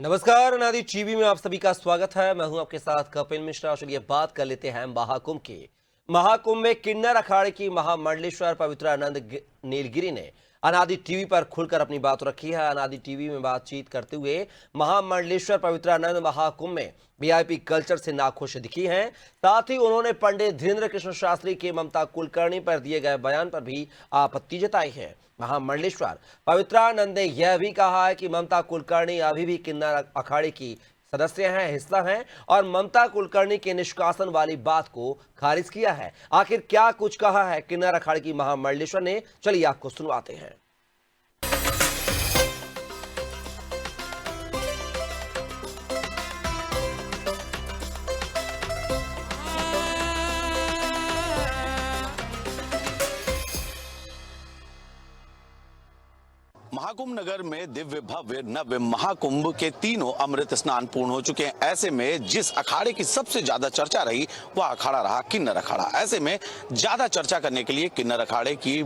नमस्कार, अनादि टीवी में आप सभी का स्वागत है। मैं हूं आपके साथ कपिल मिश्रा। चलिए बात कर लेते हैं महाकुंभ की। महाकुंभ में किन्नर अखाड़े की महामंडलेश्वर पवित्रानंद नीलगिरी ने अनादि टीवी पर खुलकर अपनी बात रखी है। अनादि टीवी में बातचीत करते हुए महामंडलेश्वर पवित्रानंद महाकुंभ में वीआईपी कल्चर से नाखुश दिखी हैं। साथ ही उन्होंने पंडित धीरेन्द्र कृष्ण शास्त्री के ममता कुलकर्णी पर दिए गए बयान पर भी आपत्ति जताई है। महामंडलेश्वर पवित्रानंद ने यह भी कहा है कि ममता कुलकर्णी अभी भी किन्नर अखाड़े की सदस्य हैं, हिस्सा हैं और ममता कुलकर्णी के निष्कासन वाली बात को खारिज किया है। आखिर क्या कुछ कहा है किन्नर अखाड़े की महामंडलेश्वर ने, चलिए आपको सुनवाते हैं। महाकुंभ नगर में दिव्य भव्य नव्य महाकुंभ के तीनों अमृत स्नान पूर्ण हो चुके हैं। ऐसे में जिस अखाड़े की सबसे ज्यादा चर्चा रही वह अखाड़ा रहा किन्नर अखाड़ा। ऐसे में ज्यादा चर्चा करने के लिए किन्नर अखाड़े की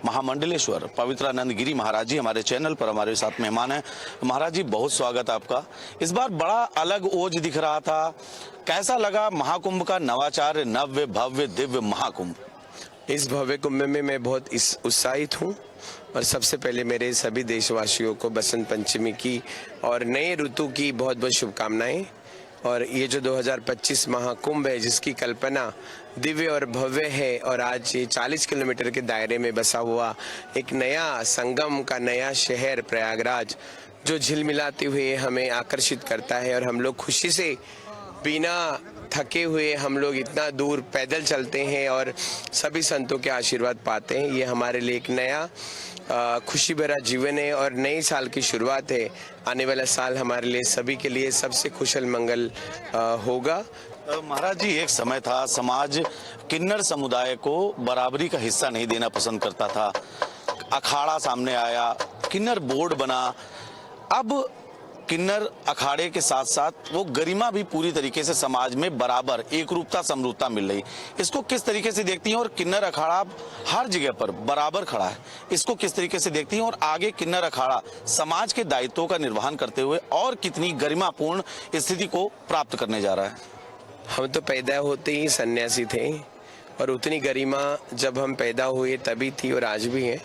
महामंडलेश्वर पवित्रानंद गिरी महाराज जी हमारे चैनल पर हमारे साथ मेहमान हैं। महाराज जी, बहुत स्वागत आपका। इस बार बड़ा अलग ओज दिख रहा था, कैसा लगा महाकुंभ का नवाचार, नव्य भव्य दिव्य महाकुंभ? इस भव्य कुंभ में मैं बहुत उत्साहित हूँ और सबसे पहले मेरे सभी देशवासियों को बसंत पंचमी की और नए ऋतु की बहुत बहुत शुभकामनाएं। और ये जो 2025 महाकुंभ है जिसकी कल्पना दिव्य और भव्य है और आज ये 40 किलोमीटर के दायरे में बसा हुआ एक नया संगम का नया शहर प्रयागराज जो झिलमिलाते हुए हमें आकर्षित करता है। और हम लोग खुशी से बिना थके हुए हम लोग इतना दूर पैदल चलते हैं और सभी संतों के आशीर्वाद पाते हैं। ये हमारे लिए एक नया खुशी भरा जीवन है और नए साल की शुरुआत है। आने वाला साल हमारे लिए सभी के लिए सबसे कुशल मंगल होगा। महाराज जी, एक समय था समाज किन्नर समुदाय को बराबरी का हिस्सा नहीं देना पसंद करता था। अखाड़ा सामने आया, किन्नर बोर्ड बना। अब किन्नर अखाड़े के साथ साथ वो गरिमा भी पूरी तरीके से समाज में बराबर एक रूपता समरूपता मिल रही। इसको किस तरीके से देखती हैं? और किन्नर अखाड़ा हर जगह पर बराबर खड़ा है, इसको किस तरीके से देखती हैं? और आगे किन्नर अखाड़ा समाज के दायित्वों का निर्वहन करते हुए और कितनी गरिमापूर्ण स्थिति को प्राप्त करने जा रहा है? हम तो पैदा होते ही सन्यासी थे और उतनी गरिमा जब हम पैदा हुए तभी थी और आज भी है।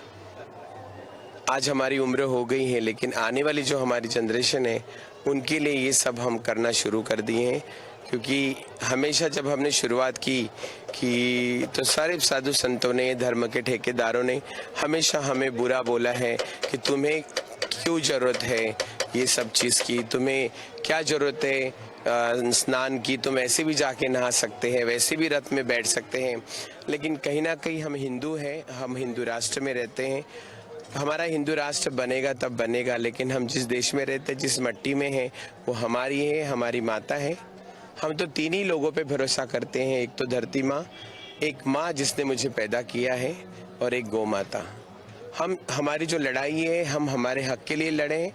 आज हमारी उम्र हो गई है, लेकिन आने वाली जो हमारी जनरेशन है उनके लिए ये सब हम करना शुरू कर दिए हैं। क्योंकि हमेशा जब हमने शुरुआत की तो सारे साधु संतों ने, धर्म के ठेकेदारों ने हमेशा हमें बुरा बोला है कि तुम्हें क्यों ज़रूरत है ये सब चीज़ की, तुम्हें क्या ज़रूरत है स्नान की, तुम ऐसे भी जाके नहा सकते हैं, वैसे भी रथ में बैठ सकते हैं। लेकिन कहीं ना कहीं हम हिंदू हैं, हम हिंदू राष्ट्र में रहते हैं। हमारा हिंदू राष्ट्र बनेगा तब बनेगा, लेकिन हम जिस देश में रहते हैं, जिस मिट्टी में हैं, वो हमारी है, हमारी माता है। हम तो तीन ही लोगों पे भरोसा करते हैं, एक तो धरती माँ, एक माँ जिसने मुझे पैदा किया है और एक गौ माता। हमारी जो लड़ाई है, हम हमारे हक के लिए लड़े हैं।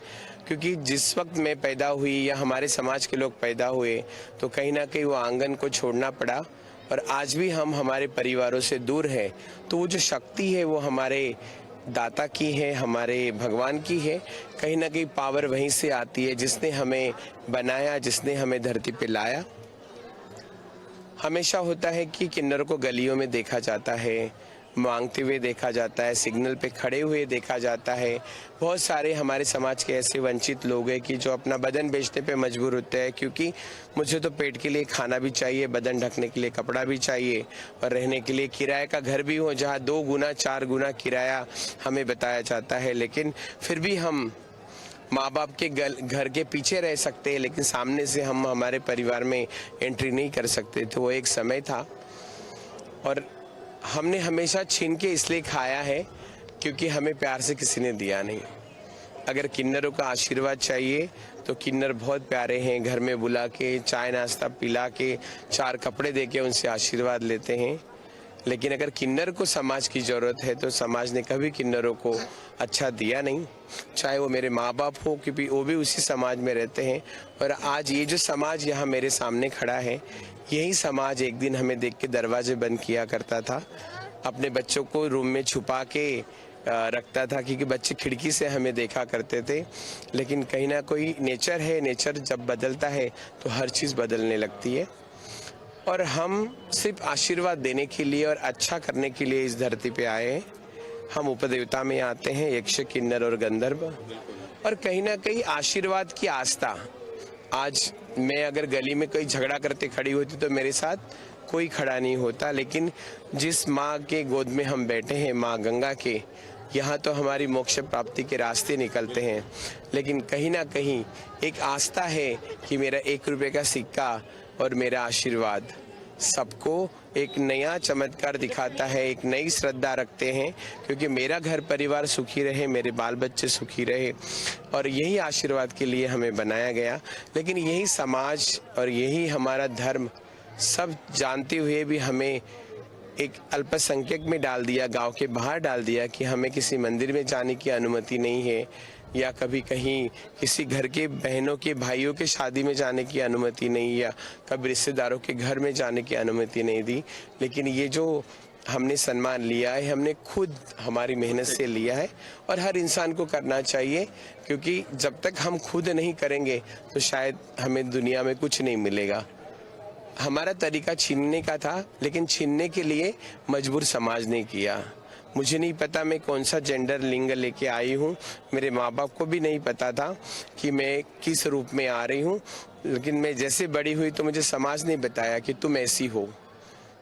क्योंकि जिस वक्त मैं पैदा हुई या हमारे समाज के लोग पैदा हुए तो कहीं ना कहीं वो आंगन को छोड़ना पड़ा और आज भी हम हमारे परिवारों से दूर हैं। तो वो जो शक्ति है वो हमारे दाता की है, हमारे भगवान की है। कहीं ना कहीं पावर वहीं से आती है जिसने हमें बनाया, जिसने हमें धरती पे लाया। हमेशा होता है कि किन्नरों को गलियों में देखा जाता है, मांगते हुए देखा जाता है, सिग्नल पे खड़े हुए देखा जाता है। बहुत सारे हमारे समाज के ऐसे वंचित लोग हैं कि जो अपना बदन बेचने पे मजबूर होते हैं, क्योंकि मुझे तो पेट के लिए खाना भी चाहिए, बदन ढकने के लिए कपड़ा भी चाहिए और रहने के लिए किराए का घर भी हो जहाँ 2 गुना 4 गुना किराया हमें बताया जाता है। लेकिन फिर भी हम माँ बाप के घर के पीछे रह सकते हैं, लेकिन सामने से हम हमारे परिवार में एंट्री नहीं कर सकते। तो वो एक समय था और हमने हमेशा छीन के इसलिए खाया है क्योंकि हमें प्यार से किसी ने दिया नहीं। अगर किन्नरों का आशीर्वाद चाहिए तो किन्नर बहुत प्यारे हैं, घर में बुला के चाय नाश्ता पिला के 4 कपड़े दे के उनसे आशीर्वाद लेते हैं। लेकिन अगर किन्नर को समाज की ज़रूरत है तो समाज ने कभी किन्नरों को अच्छा दिया नहीं, चाहे वो मेरे माँ बाप हो, क्योंकि वो भी उसी समाज में रहते हैं। और आज ये जो समाज यहाँ मेरे सामने खड़ा है, यही समाज एक दिन हमें देख के दरवाजे बंद किया करता था, अपने बच्चों को रूम में छुपा के रखता था, क्योंकि बच्चे खिड़की से हमें देखा करते थे। लेकिन कहीं ना कोई नेचर है, नेचर जब बदलता है तो हर चीज़ बदलने लगती है। और हम सिर्फ आशीर्वाद देने के लिए और अच्छा करने के लिए इस धरती पे आए हैं। हम उपदेवता में आते हैं, यक्ष, किन्नर और गंधर्व, और कहीं ना कहीं आशीर्वाद की आस्था। आज मैं अगर गली में कोई झगड़ा करते खड़ी होती तो मेरे साथ कोई खड़ा नहीं होता, लेकिन जिस माँ के गोद में हम बैठे हैं, माँ गंगा के, यहाँ तो हमारी मोक्ष प्राप्ति के रास्ते निकलते हैं। लेकिन कहीं ना कहीं एक आस्था है कि मेरा 1 रुपये का सिक्का और मेरा आशीर्वाद सबको एक नया चमत्कार दिखाता है, एक नई श्रद्धा रखते हैं, क्योंकि मेरा घर परिवार सुखी रहे, मेरे बाल बच्चे सुखी रहे, और यही आशीर्वाद के लिए हमें बनाया गया। लेकिन यही समाज और यही हमारा धर्म सब जानते हुए भी हमें एक अल्पसंख्यक में डाल दिया, गांव के बाहर डाल दिया, कि हमें किसी मंदिर में जाने की अनुमति नहीं है, या कभी कहीं किसी घर के बहनों के भाइयों के शादी में जाने की अनुमति नहीं, या कभी रिश्तेदारों के घर में जाने की अनुमति नहीं दी। लेकिन ये जो हमने सम्मान लिया है, हमने खुद हमारी मेहनत से लिया है, और हर इंसान को करना चाहिए, क्योंकि जब तक हम खुद नहीं करेंगे तो शायद हमें दुनिया में कुछ नहीं मिलेगा। हमारा तरीका छीनने का था, लेकिन छीनने के लिए मजबूर समाज ने किया। मुझे नहीं पता मैं कौन सा जेंडर लिंग लेके आई हूँ, मेरे माँ बाप को भी नहीं पता था कि मैं किस रूप में आ रही हूँ। लेकिन मैं जैसे बड़ी हुई तो मुझे समाज ने बताया कि तुम ऐसी हो।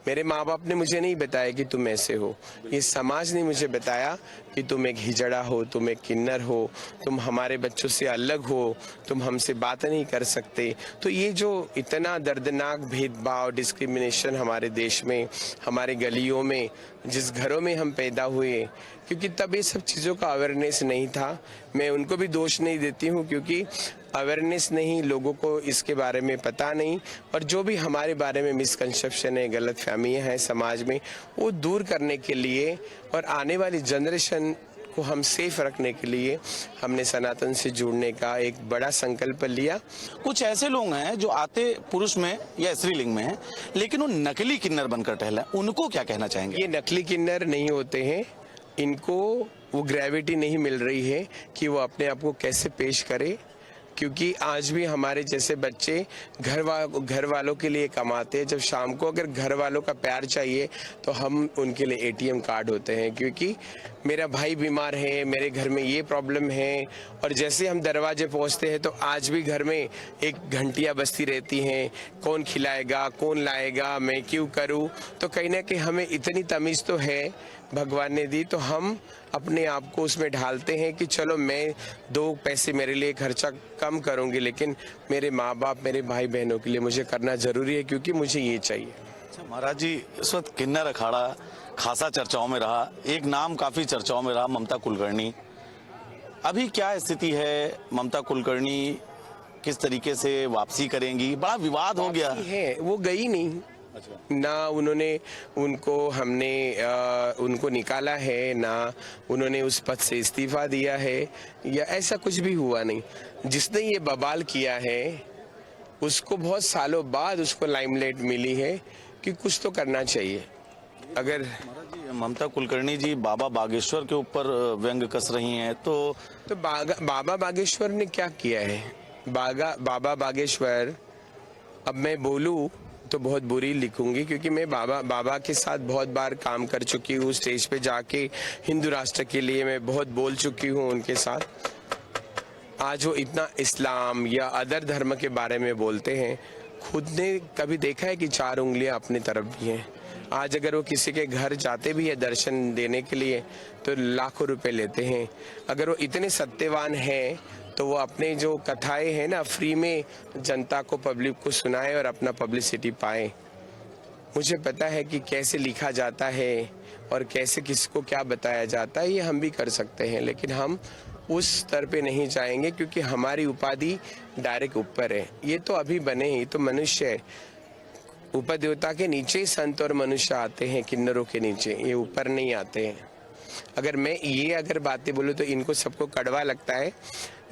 मेरे माँ बाप ने मुझे नहीं बताया कि तुम ऐसे हो, ये समाज ने मुझे बताया कि तुम एक हिजड़ा हो, तुम एक किन्नर हो, तुम हमारे बच्चों से अलग हो, तुम हमसे बात नहीं कर सकते। तो ये जो इतना दर्दनाक भेदभाव, डिस्क्रिमिनेशन हमारे देश में, हमारे गलियों में, जिस घरों में हम पैदा हुए, क्योंकि तब ये सब चीज़ों का अवेयरनेस नहीं था। मैं उनको भी दोष नहीं देती हूँ, क्योंकि अवेयरनेस नहीं, लोगों को इसके बारे में पता नहीं, और जो भी हमारे बारे में मिसकंसेप्शन है, गलत फहमियाँ हैं समाज में, वो दूर करने के लिए और आने वाली जनरेशन को हम सेफ रखने के लिए हमने सनातन से जुड़ने का एक बड़ा संकल्प लिया। कुछ ऐसे लोग हैं जो आते पुरुष में या स्त्रीलिंग में हैं, लेकिन वो नकली किन्नर बनकर टहला, उनको क्या कहना चाहेंगे? ये नकली किन्नर नहीं होते हैं, इनको वो ग्रेविटी नहीं मिल रही है कि वो अपने आप को कैसे पेश करे, क्योंकि आज भी हमारे जैसे बच्चे घर वालों के लिए कमाते हैं। जब शाम को अगर घर वालों का प्यार चाहिए तो हम उनके लिए ATM कार्ड होते हैं, क्योंकि मेरा भाई बीमार है, मेरे घर में ये प्रॉब्लम है, और जैसे हम दरवाजे पहुंचते हैं तो आज भी घर में एक घंटियां बजती रहती हैं, कौन खिलाएगा, कौन लाएगा, मैं क्यों करूं। तो कहीं ना कहीं हमें इतनी तमीज़ तो है, भगवान ने दी, तो हम अपने आप को उसमें ढालते हैं कि चलो मैं 2 पैसे मेरे लिए खर्चा कम करूंगी, लेकिन मेरे माँ बाप, मेरे भाई बहनों के लिए मुझे करना ज़रूरी है, क्योंकि मुझे ये चाहिए। अच्छा महाराज जी, इस वक्त किन्नर अखाड़ा खासा चर्चाओं में रहा, एक नाम काफी चर्चाओं में रहा, ममता कुलकर्णी। अभी क्या स्थिति है? ममता कुलकर्णी किस तरीके से वापसी करेंगी? बड़ा विवाद हो गया है, वो गई नहीं। अच्छा। ना हमने उनको निकाला है, ना उन्होंने उस पद से इस्तीफा दिया है, या ऐसा कुछ भी हुआ नहीं। जिसने ये बवाल किया है उसको बहुत सालों बाद उसको लाइमलाइट मिली है कि कुछ तो करना चाहिए। अगर ममता कुलकर्णी जी बाबा बागेश्वर के ऊपर व्यंग कस रही हैं, तो बाबा बागेश्वर ने क्या किया है? बाबा बागेश्वर, अब मैं बोलूं तो बहुत बुरी लिखूंगी, क्योंकि मैं बाबा के साथ बहुत बार काम कर चुकी हूँ। स्टेज पे जाके हिंदू राष्ट्र के लिए मैं बहुत बोल चुकी हूँ उनके साथ। आज वो इतना इस्लाम या अदर धर्म के बारे में बोलते हैं, खुद ने कभी देखा है कि 4 उंगलियां अपनी तरफ भी हैं? आज अगर वो किसी के घर जाते भी है दर्शन देने के लिए तो लाखों रुपए लेते हैं। अगर वो इतने सत्यवान हैं तो वो अपने जो कथाएं हैं ना, फ्री में जनता को, पब्लिक को सुनाए और अपना पब्लिसिटी पाए। मुझे पता है कि कैसे लिखा जाता है और कैसे किसको क्या बताया जाता है, ये हम भी कर सकते हैं, लेकिन हम उस स्तर पे नहीं जाएंगे, क्योंकि हमारी उपाधि डायरेक्ट ऊपर है। ये तो अभी बने ही तो मनुष्य है, ऊपर देवता के नीचे ही संत और मनुष्य आते हैं, किन्नरों के नीचे, ये ऊपर नहीं आते हैं। अगर मैं ये अगर बातें बोलूँ तो इनको सबको कड़वा लगता है,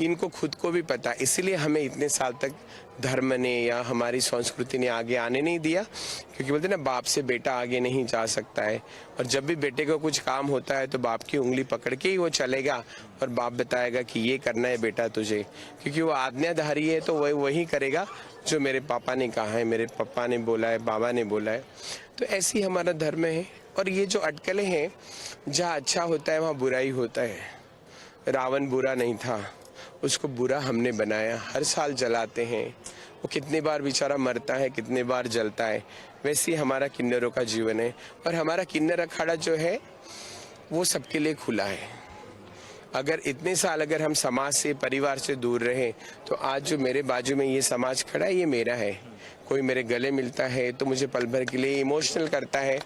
इनको खुद को भी पता, इसलिए हमें इतने साल तक धर्म ने या हमारी संस्कृति ने आगे आने नहीं दिया, क्योंकि बोलते ना बाप से बेटा आगे नहीं जा सकता है। और जब भी बेटे को कुछ काम होता है तो बाप की उंगली पकड़ के ही वो चलेगा और बाप बताएगा कि ये करना है बेटा तुझे, क्योंकि वो आज्ञाधारी है, तो वह वही करेगा जो मेरे पापा ने कहा है, मेरे पापा ने बोला है, बाबा ने बोला है। तो ऐसी हमारा धर्म है। और ये जो अटकलें हैं, जहाँ अच्छा होता है वहाँ बुराई होता है। रावण बुरा नहीं था, उसको बुरा हमने बनाया, हर साल जलाते हैं, वो कितने बार बेचारा मरता है, कितने बार जलता है। वैसे ही हमारा किन्नरों का जीवन है। और हमारा किन्नर अखाड़ा जो है वो सबके लिए खुला है। अगर इतने साल अगर हम समाज से, परिवार से दूर रहे, तो आज जो मेरे बाजू में ये समाज खड़ा है, ये मेरा है। कोई मेरे गले मिलता है तो मुझे पल भर के लिए इमोशनल करता है,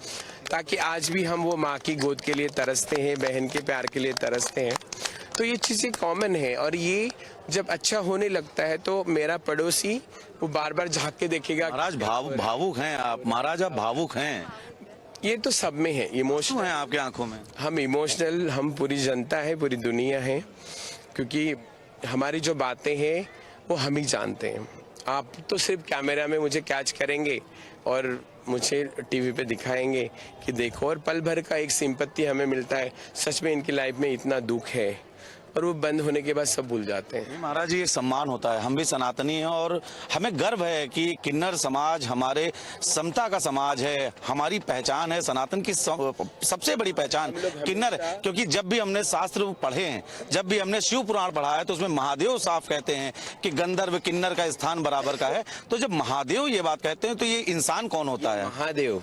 ताकि आज भी हम वो माँ की गोद के लिए तरसते हैं, बहन के प्यार के लिए तरसते हैं। तो ये चीज़ें कॉमन है। और ये जब अच्छा होने लगता है तो मेरा पड़ोसी वो बार बार झांक के देखेगा। महाराज भावुक हैं आप, महाराज आप भावुक हैं, ये तो सब में है, इमोशनल है आपके आंखों में। हम इमोशनल, हम पूरी जनता है, पूरी दुनिया है, क्योंकि हमारी जो बातें हैं वो हम ही जानते हैं। आप तो सिर्फ कैमरा में मुझे कैच करेंगे और मुझे टीवी पे दिखाएंगे कि देखो, और पल भर का एक सिंपत्ति हमें मिलता है। सच में इनकी लाइफ में इतना दुख है, और वो बंद होने के बाद सब भूल जाते हैं। महाराज जी, एक सम्मान होता है, हम भी सनातनी हैं और हमें गर्व है कि किन्नर समाज हमारे समता का समाज है, हमारी पहचान है, सनातन की सबसे बड़ी पहचान किन्नर। क्योंकि जब भी हमने शास्त्र पढ़े हैं, जब भी हमने शिव पुराण पढ़ा है, तो उसमें महादेव साफ कहते हैं कि गंधर्व किन्नर का स्थान बराबर का है। तो जब महादेव ये बात कहते हैं तो ये इंसान कौन होता है? महादेव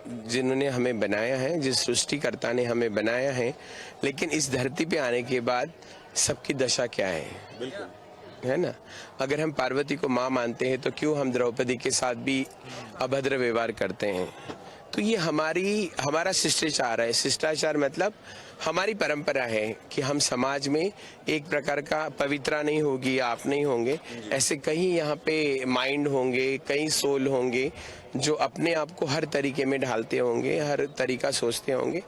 जिन्होंने हमें बनाया है, जिस सृष्टिकर्ता ने हमें बनाया है। लेकिन इस धरती पे आने के बाद सबकी दशा क्या है, है ना? अगर हम पार्वती को माँ मानते हैं तो क्यों हम द्रौपदी के साथ भी अभद्र व्यवहार करते हैं? तो ये हमारा शिष्टाचार है। शिष्टाचार मतलब हमारी परंपरा है कि हम समाज में एक प्रकार का पवित्रा नहीं होगी, आप नहीं होंगे, ऐसे कई यहाँ पे माइंड होंगे, कई सोल होंगे जो अपने आप को हर तरीके में ढालते होंगे, हर तरीका सोचते होंगे।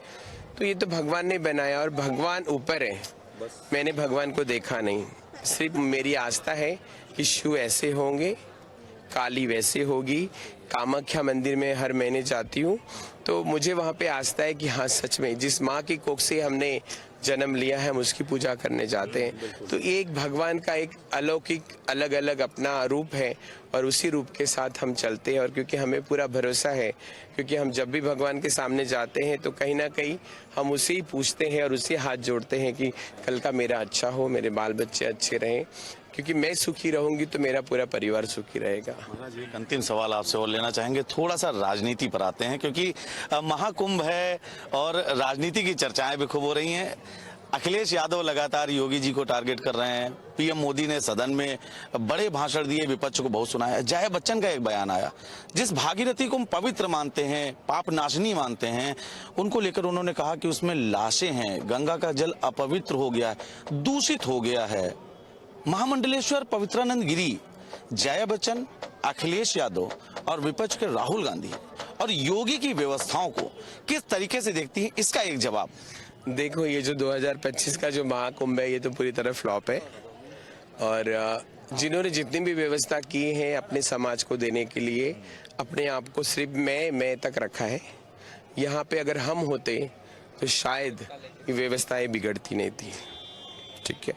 तो ये तो भगवान ने बनाया और भगवान ऊपर है। मैंने भगवान को देखा नहीं, सिर्फ मेरी आस्था है कि शिव ऐसे होंगे, काली वैसे होगी। कामाख्या मंदिर में हर महीने जाती हूँ, तो मुझे वहाँ पे आस्था है कि हाँ, सच में जिस माँ की कोख से हमने जन्म लिया है हम उसकी पूजा करने जाते हैं। तो एक भगवान का एक अलौकिक अलग अलग अपना रूप है और उसी रूप के साथ हम चलते हैं। और क्योंकि हमें पूरा भरोसा है, क्योंकि हम जब भी भगवान के सामने जाते हैं तो कहीं ना कहीं हम उसे ही पूछते हैं और उसे हाथ जोड़ते हैं कि कल का मेरा अच्छा हो, मेरे बाल बच्चे अच्छे रहें, क्योंकि मैं सुखी रहूंगी तो मेरा पूरा परिवार सुखी रहेगा। महाराज, एक अंतिम सवाल आपसे और लेना चाहेंगे, थोड़ा सा राजनीति पर आते हैं, क्योंकि महाकुंभ है और राजनीति की चर्चाएं भी खूब हो रही हैं। अखिलेश यादव लगातार योगी जी को टारगेट कर रहे हैं। पीएम मोदी ने सदन में बड़े भाषण दिए, विपक्ष को बहुत सुनाया। जया बच्चन का एक बयान आया, जिस भागीरथी को हम पवित्र मानते हैं, पाप नाशनी मानते हैं, उनको लेकर उन्होंने कहा कि उसमें लाशें हैं, गंगा का जल अपवित्र हो गया है, दूषित हो गया है। महामंडलेश्वर पवित्रानंद गिरी, जया बच्चन, अखिलेश यादव और विपक्ष के राहुल गांधी और योगी की व्यवस्थाओं को किस तरीके से देखती हैं, इसका एक जवाब। देखो, ये जो 2025 का जो महाकुंभ है ये तो पूरी तरह फ्लॉप है। और जिन्होंने जितनी भी व्यवस्था की है अपने समाज को देने के लिए, अपने आप को सिर्फ मैं तक रखा है। यहाँ पे अगर हम होते तो शायद ये व्यवस्थाएं बिगड़ती नहीं थी। ठीक है,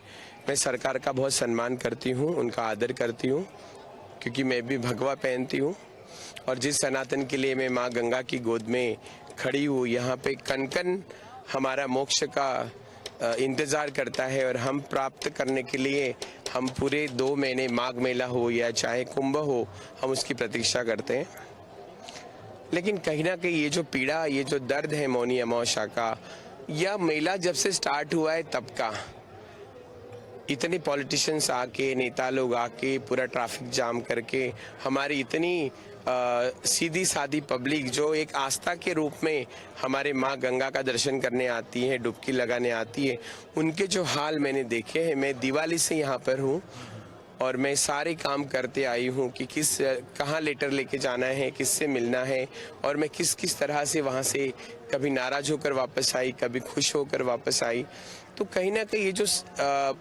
मैं सरकार का बहुत सम्मान करती हूँ, उनका आदर करती हूँ, क्योंकि मैं भी भगवा पहनती हूँ। और जिस सनातन के लिए मैं माँ गंगा की गोद में खड़ी हूँ, यहाँ पे कन कन हमारा मोक्ष का इंतज़ार करता है। और हम प्राप्त करने के लिए हम पूरे 2 महीने, माघ मेला हो या चाहे कुंभ हो, हम उसकी प्रतीक्षा करते हैं। लेकिन कहीं ना कहीं ये जो पीड़ा, ये जो दर्द है मौनी अमावस्या का, यह मेला जब से स्टार्ट हुआ है तब का, इतने पॉलिटिशियंस आके, नेता लोग आके पूरा ट्रैफिक जाम करके, हमारी इतनी सीधी सादी पब्लिक जो एक आस्था के रूप में हमारे माँ गंगा का दर्शन करने आती है, डुबकी लगाने आती है, उनके जो हाल मैंने देखे हैं। मैं दिवाली से यहाँ पर हूँ और मैं सारे काम करते आई हूँ कि कहाँ लेटर लेके जाना है, किससे मिलना है, और मैं किस किस तरह से वहाँ से कभी नाराज होकर वापस आई, कभी खुश होकर वापस आई। तो कहीं ना कहीं ये जो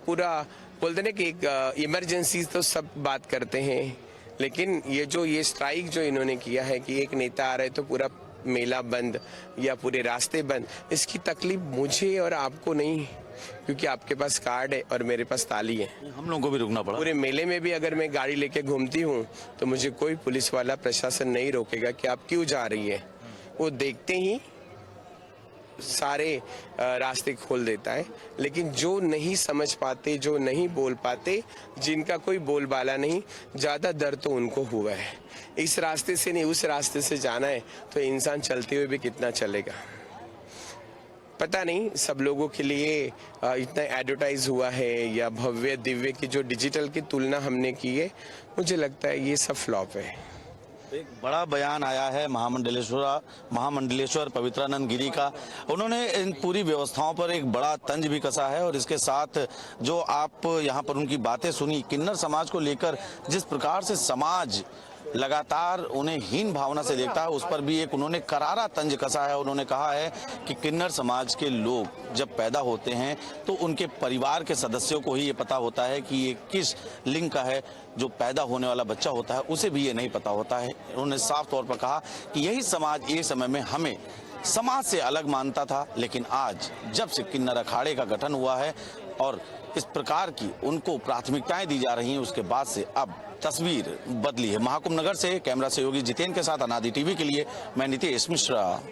पूरा बोलते ना कि एक इमरजेंसी तो सब बात करते हैं, लेकिन ये स्ट्राइक जो इन्होंने किया है कि एक नेता आ रहे तो पूरा मेला बंद या पूरे रास्ते बंद, इसकी तकलीफ मुझे और आपको नहीं, क्योंकि आपके पास कार्ड है और मेरे पास ताली है। हम लोगों को भी रुकना पड़ा। पूरे मेले में भी अगर मैं गाड़ी लेके घूमती हूँ तो मुझे कोई पुलिस वाला प्रशासन नहीं रोकेगा कि आप क्यों जा रही है। वो देखते ही सारे रास्ते खोल देता है। लेकिन जो नहीं समझ पाते, जो नहीं बोल पाते, जिनका कोई बोलबाला नहीं, ज़्यादा दर्द तो उनको हुआ है। इस रास्ते से नहीं उस रास्ते से जाना है तो इंसान चलते हुए भी कितना चलेगा पता नहीं। सब लोगों के लिए इतना एडवर्टाइज हुआ है या भव्य दिव्य की जो डिजिटल की तुलना हमने की है, मुझे लगता है ये सब फ्लॉप है। एक बड़ा बयान आया है महामंडलेश्वर पवित्रानंद गिरी का। उन्होंने इन पूरी व्यवस्थाओं पर एक बड़ा तंज भी कसा है और इसके साथ जो आप यहाँ पर उनकी बातें सुनी, किन्नर समाज को लेकर जिस प्रकार से समाज लगातार उन्हें हीन भावना से देखता है, उस पर भी एक उन्होंने करारा तंज कसा है। उन्होंने कहा है कि किन्नर समाज के लोग जब पैदा होते हैं तो उनके परिवार के सदस्यों को ही ये पता होता है कि ये किस लिंग का है। जो पैदा होने वाला बच्चा होता है उसे भी ये नहीं पता होता है। उन्होंने साफ तौर पर कहा कि यही समाज एक समय में हमें समाज से अलग मानता था, लेकिन आज जब से किन्नर अखाड़े का गठन हुआ है और इस प्रकार की उनको प्राथमिकताएं दी जा रही हैं, उसके बाद से अब तस्वीर बदली है। महाकुंभ नगर से कैमरा सहयोगी जितेंद्र के साथ अनादि टीवी के लिए मैं नितेश मिश्रा।